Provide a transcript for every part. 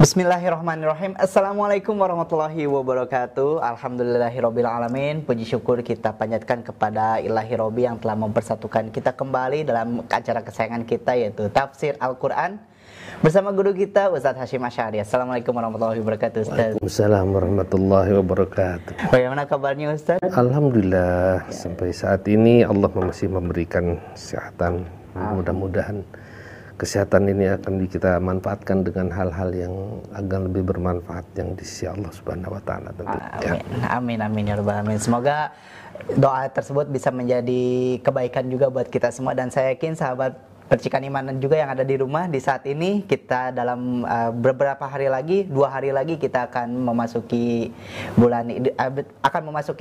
Bismillahirrahmanirrahim. Assalamualaikum warahmatullahi wabarakatuh. Alhamdulillahirabbil alamin. Puji syukur kita panjatkan kepada Ilahi Robbi yang telah mempersatukan kita kembali dalam acara kesayangan kita, yaitu Tafsir Al-Quran bersama guru kita Ustaz Hashim Asy'ari. Assalamualaikum warahmatullahi wabarakatuh, Ustaz. Waalaikumsalam warahmatullahi wabarakatuh. Bagaimana kabarnya, Ustaz? Alhamdulillah, sampai saat ini Allah masih memberikan kesehatan. Mudah-mudahan kesehatan ini akan kita manfaatkan dengan hal-hal yang agar lebih bermanfaat yang di sisi Allah Subhanahu wa taala tentu. Amin amin ya rabbal alamin. Semoga doa tersebut bisa menjadi kebaikan juga buat kita semua, dan saya yakin sahabat Percikan Iman juga yang ada di rumah di saat ini, kita dalam beberapa hari lagi, 2 hari lagi kita akan memasuki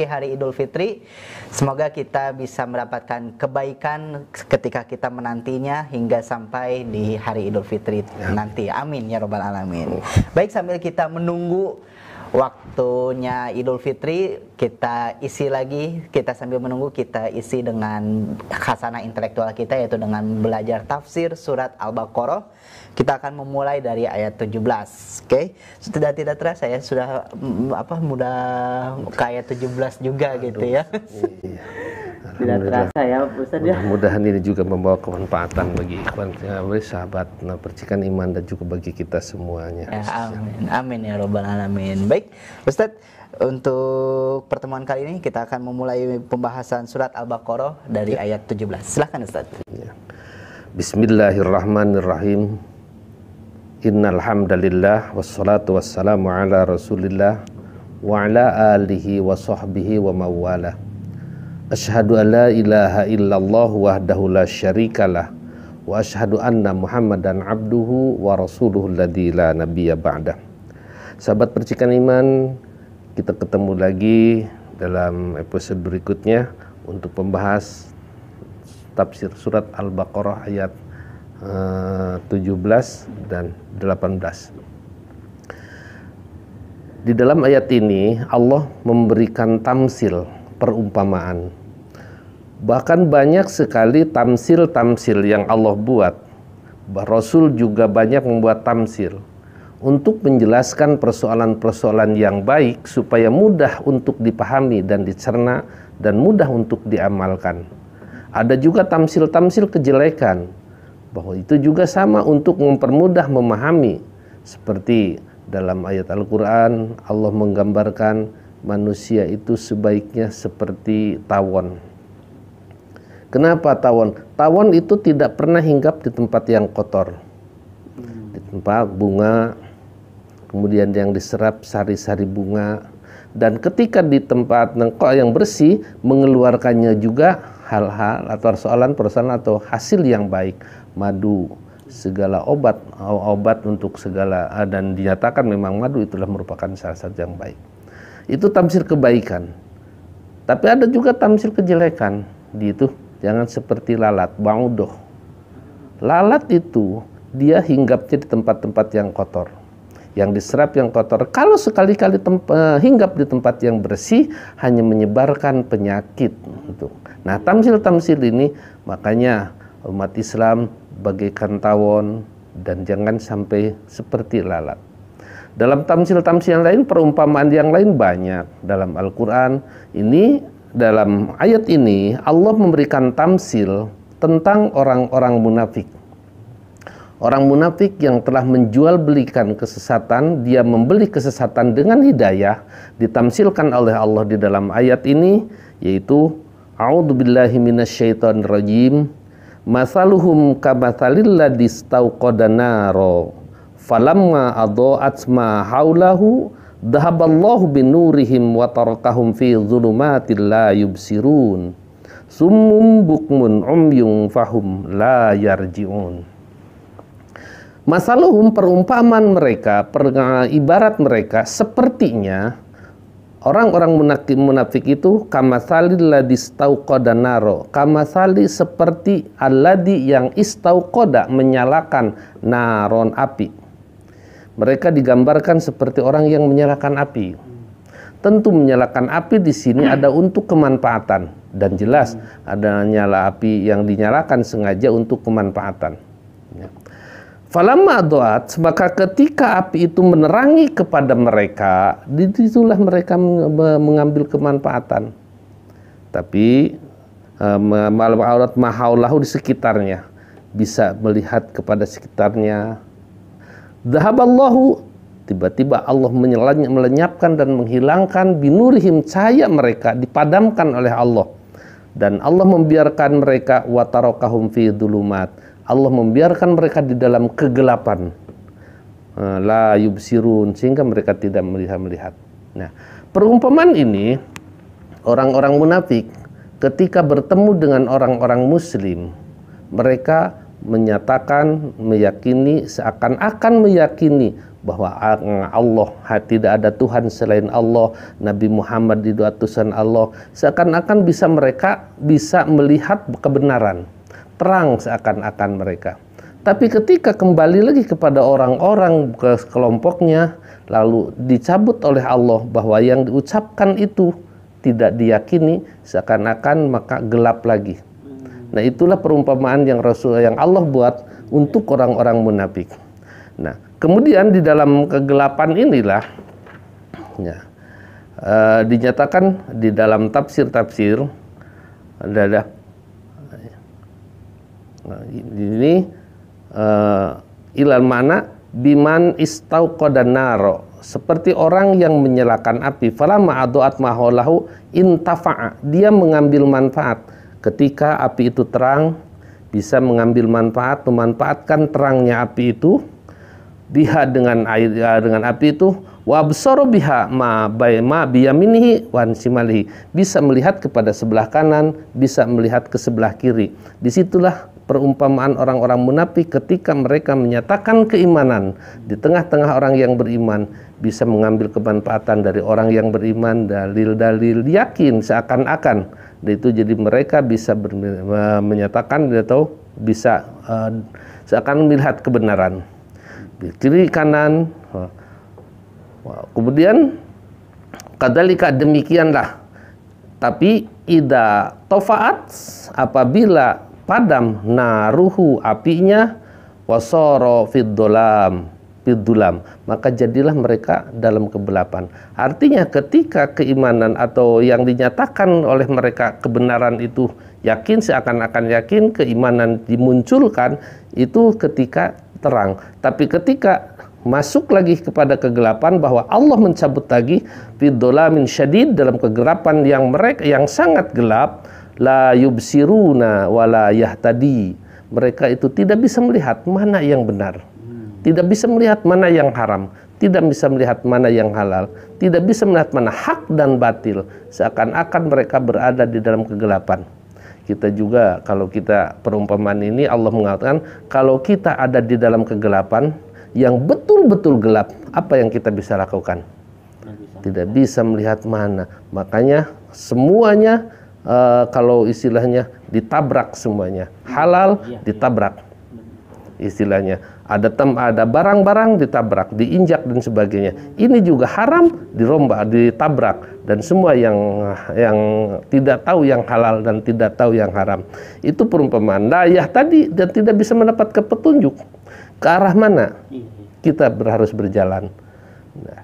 hari Idul Fitri. Semoga kita bisa mendapatkan kebaikan ketika kita menantinya hingga sampai di hari Idul Fitri nanti. Amin ya rabbal alamin. Baik, sambil kita menunggu waktunya Idul Fitri, kita sambil menunggu kita isi dengan khasanah intelektual kita, yaitu dengan belajar tafsir surat Al-Baqarah. Kita akan memulai dari ayat 17. Oke. Sudah tidak terasa ya, sudah mudah ke ayat 17 juga gitu ya. Iya. Tidak terasa ya Ustaz ya. Mudah-mudahan ini juga membawa kemanfaatan bagi ikhwan, sahabat Percikan Iman, dan juga bagi kita semuanya. Ya, amin. Amin ya rabbal alamin. Baik, Ustaz, untuk pertemuan kali ini kita akan memulai pembahasan surat Al-Baqarah dari ayat 17. Silakan, Ustaz. Ya. Bismillahirrahmanirrahim. Innal hamdalillah wassalatu wassalamu ala Rasulillah wa ala alihi wa sahbihi wa mawalah. Asyhadu an la ilaha illallah wahdahu la syarikalah wa asyhadu anna Muhammadan abduhu wa rasuluhu alladzi la nabiyya ba'dah. Sahabat Percikan Iman, kita ketemu lagi dalam episode berikutnya untuk membahas tafsir surat Al-Baqarah ayat 17 dan 18. Di dalam ayat ini Allah memberikan tamsil, perumpamaan. Bahkan banyak sekali tamsil-tamsil yang Allah buat. Rasul juga banyak membuat tamsil untuk menjelaskan persoalan-persoalan yang baik supaya mudah untuk dipahami dan dicerna dan mudah untuk diamalkan. Ada juga tamsil-tamsil kejelekan, bahwa itu juga sama untuk mempermudah memahami. Seperti dalam ayat Al-Quran, Allah menggambarkan manusia itu sebaiknya seperti tawon. Kenapa tawon? Tawon itu tidak pernah hinggap di tempat yang kotor, di tempat bunga, kemudian yang diserap sari-sari bunga, dan ketika di tempat yang bersih mengeluarkannya juga hal-hal atau persoalan atau hasil yang baik, madu, segala obat untuk segala, dan dinyatakan memang madu itulah merupakan salah satu yang baik. Itu tamsil kebaikan. Tapi ada juga tamsil kejelekan. Di itu jangan seperti lalat, ba'udoh. Lalat itu dia hinggapnya di tempat-tempat yang kotor, yang diserap yang kotor. Kalau sekali-kali hinggap di tempat yang bersih, hanya menyebarkan penyakit. Nah, tamsil-tamsil ini makanya umat Islam bagaikan tawon dan jangan sampai seperti lalat. Dalam tamsil-tamsil yang lain, perumpamaan yang lain banyak dalam Al-Quran. Ini dalam ayat ini Allah memberikan tamsil tentang orang-orang munafik. Orang munafik yang telah menjual belikan kesesatan, dia membeli kesesatan dengan hidayah, ditamsilkan oleh Allah di dalam ayat ini, yaitu a'udzubillahi minasyaitonirrajim. Masaluhum kamatsalil ladzi istauqada naro falamma adha'at ma haulahu dhahaballahu binurihim wa tarakahum fi dhulumatil la yubsirun summum bukmun umyun fahum la yarji'un. Masaluhum, perumpamaan mereka, ibarat mereka sepertinya orang-orang munafik itu kamatsalil ladzi istauqada naro, kamatsali seperti alladzi yang istauqada menyalakan naron, api. Mereka digambarkan seperti orang yang menyalakan api. Tentu menyalakan api di sini ada untuk kemanfaatan, dan jelas ada nyala api yang dinyalakan sengaja untuk kemanfaatan. Falamma doat, maka ketika api itu menerangi kepada mereka, disitulah mereka mengambil kemanfaatan. Tapi malam aurat mahaulahu di sekitarnya, bisa melihat kepada sekitarnya. Dhahaballahu, tiba-tiba Allah melenyapkan dan menghilangkan binurihim, cahaya mereka dipadamkan oleh Allah. Dan Allah membiarkan mereka watarokahum fi dhulumat, Allah membiarkan mereka di dalam kegelapan, la yubsirun, sehingga mereka tidak melihat. Nah, perumpamaan ini orang-orang munafik ketika bertemu dengan orang-orang muslim, mereka menyatakan, meyakini, seakan-akan meyakini bahwa Allah, tidak ada Tuhan selain Allah, Nabi Muhammad itu utusan Allah. Seakan-akan mereka bisa melihat kebenaran, terang seakan-akan mereka. Tapi ketika kembali lagi kepada orang-orang ke kelompoknya, lalu dicabut oleh Allah bahwa yang diucapkan itu tidak diyakini, seakan-akan maka gelap lagi. Nah, itulah perumpamaan yang Allah buat untuk orang-orang munafik. Nah, kemudian di dalam kegelapan inilah ya, dinyatakan di dalam tafsir-tafsir ada ini ilal mana biman istauqadan naro, seperti orang yang menyalakan api. Falamma aduat maholahu intafa'a, dia mengambil manfaat ketika api itu terang, bisa mengambil manfaat, memanfaatkan terangnya api itu, biha dengan air, dengan api itu, wa absaru biha ma biyaminihi wan simalihi, bisa melihat kepada sebelah kanan, bisa melihat ke sebelah kiri. Disitulah perumpamaan orang-orang munafik ketika mereka menyatakan keimanan di tengah-tengah orang yang beriman, bisa mengambil kemanfaatan dari orang yang beriman, dalil-dalil, yakin seakan-akan. Dan itu jadi mereka bisa menyatakan atau bisa seakan melihat kebenaran di kiri kanan. Kemudian kadzalika, demikianlah. Tapi ida tofaat, apabila padam naruhu, apinya, wasoro fiddulam, maka jadilah mereka dalam kegelapan. Artinya ketika keimanan atau yang dinyatakan oleh mereka kebenaran itu yakin, seakan-akan yakin, keimanan dimunculkan itu ketika terang. Tapi ketika masuk lagi kepada kegelapan, bahwa Allah mencabut lagi fiddulamin syadid, dalam kegelapan yang sangat gelap, la yubsiruna wala yahtadi, mereka itu tidak bisa melihat mana yang benar, tidak bisa melihat mana yang haram, tidak bisa melihat mana yang halal, tidak bisa melihat mana hak dan batil, seakan-akan mereka berada di dalam kegelapan. Kita juga, kalau kita perumpamaan ini Allah mengatakan, kalau kita ada di dalam kegelapan yang betul-betul gelap, apa yang kita bisa lakukan? Tidak bisa melihat mana. Makanya semuanya kalau istilahnya ditabrak semuanya, halal ditabrak istilahnya, ada barang-barang ditabrak, diinjak dan sebagainya. Ini juga haram dirombak, ditabrak, dan semua yang tidak tahu yang halal dan tidak tahu yang haram. Itu perumpamaan layah tadi, dan tidak bisa mendapatkan petunjuk ke arah mana kita harus berjalan. Nah,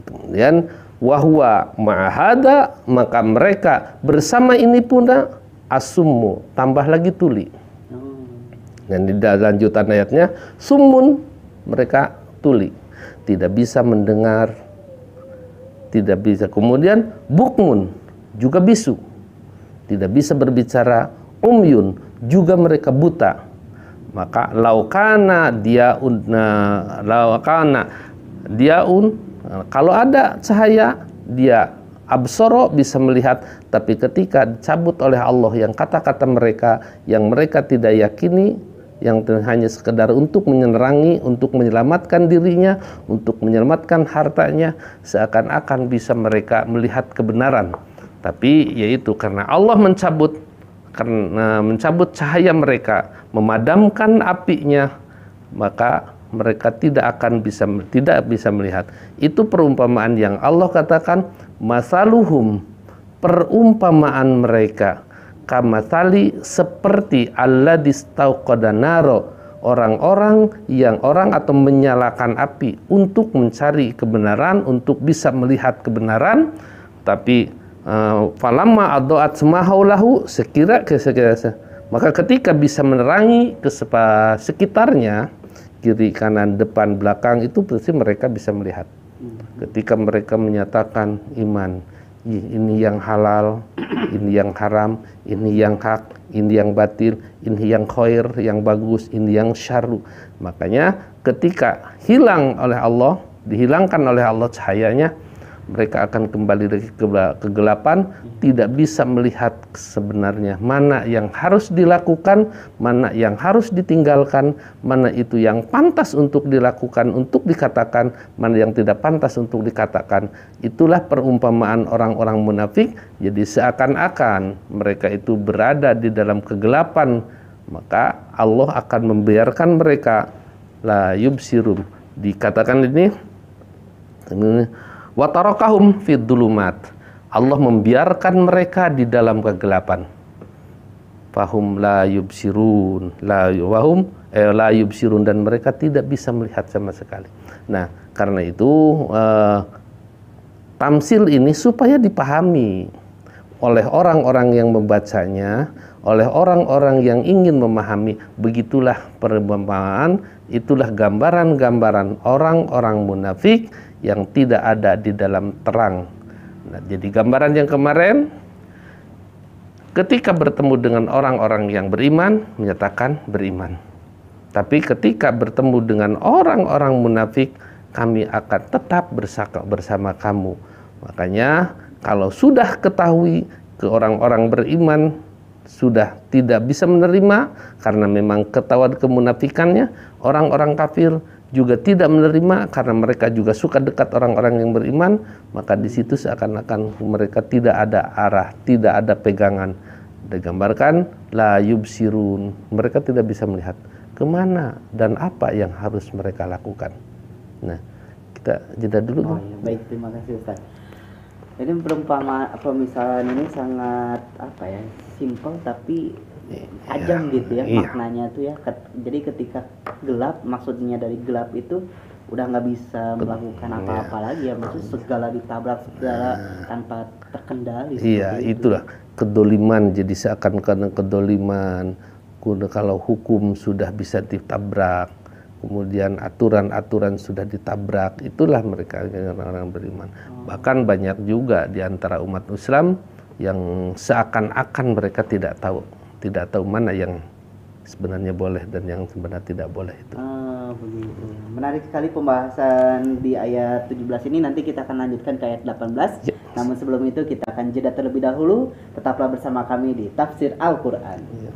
kemudian wahwa ma'ahada, maka mereka bersama ini pula asummu, tambah lagi tuli. Dan di lanjutan ayatnya, summun, mereka tuli, tidak bisa mendengar, tidak bisa. Kemudian bukmun, juga bisu, tidak bisa berbicara. Umyun, juga mereka buta. Maka laukana diaun, kalau ada cahaya, dia absoro, bisa melihat. Tapi ketika dicabut oleh Allah yang kata-kata mereka yang mereka tidak yakini, yang hanya sekedar untuk menerangi, untuk menyelamatkan dirinya, untuk menyelamatkan hartanya, seakan-akan bisa mereka melihat kebenaran. Tapi yaitu karena Allah mencabut cahaya mereka, memadamkan apinya, maka mereka tidak bisa melihat. Itu perumpamaan yang Allah katakan, masaluhum, perumpamaan mereka, kamasali, seperti alladistauqada naro, orang-orang yang atau menyalakan api untuk mencari kebenaran, untuk bisa melihat kebenaran, tapi falamma adaat semahaulahu, maka ketika bisa menerangi ke sekitarnya, kiri kanan depan belakang, itu berarti mereka bisa melihat. Ketika mereka menyatakan iman, ini yang halal, ini yang haram, ini yang hak, ini yang batil, ini yang khair, yang bagus, ini yang syarru. Makanya ketika hilang oleh Allah, dihilangkan oleh Allah cahayanya, mereka akan kembali lagi ke kegelapan, tidak bisa melihat sebenarnya mana yang harus dilakukan, mana yang harus ditinggalkan, mana itu yang pantas untuk dilakukan, untuk dikatakan, mana yang tidak pantas untuk dikatakan. Itulah perumpamaan orang-orang munafik. Jadi seakan-akan mereka itu berada di dalam kegelapan, maka Allah akan membiarkan mereka la yubsirun. Dikatakan ini wa tarakahum fid dhulumat. Allah membiarkan mereka di dalam kegelapan. Fahum la yubsirun, la yubsirun, dan mereka tidak bisa melihat sama sekali. Nah, karena itu tamsil ini supaya dipahami oleh orang-orang yang membacanya, oleh orang-orang yang ingin memahami. Begitulah perumpamaan, itulah gambaran-gambaran orang-orang munafik yang tidak ada di dalam terang. Nah, jadi gambaran yang kemarin, ketika bertemu dengan orang-orang yang beriman, menyatakan beriman. Tapi ketika bertemu dengan orang-orang munafik, kami akan tetap bersama kamu. Makanya kalau sudah ketahui ke orang-orang beriman sudah tidak bisa menerima karena memang ketahuan kemunafikannya, orang-orang kafir juga tidak menerima karena mereka juga suka dekat orang-orang yang beriman, maka di situ seakan-akan mereka tidak ada arah, tidak ada pegangan. Digambarkan la yubsirun, mereka tidak bisa melihat kemana dan apa yang harus mereka lakukan. Nah, kita jeda dulu. Ya, baik, terima kasih Ustaz. Jadi pemisalan ini sangat simpel tapi tajam gitu ya, maknanya tuh ya. Jadi ketika gelap, maksudnya dari gelap itu udah nggak bisa melakukan apa-apa lagi ya, maksud segala ditabrak, segala tanpa terkendali. Iya, itulah kedoliman. Jadi seakan-akan kedoliman. Kalau hukum sudah bisa ditabrak, kemudian aturan-aturan sudah ditabrak, itulah mereka orang-orang beriman. Bahkan banyak juga di antara umat Islam yang seakan-akan mereka tidak tahu mana yang sebenarnya boleh dan yang sebenarnya tidak boleh itu. Begitu. Menarik sekali pembahasan di ayat 17 ini. Nanti kita akan lanjutkan ke ayat 18. Ya. Namun sebelum itu kita akan jeda terlebih dahulu. Tetaplah bersama kami di Tafsir Al-Quran. Ya.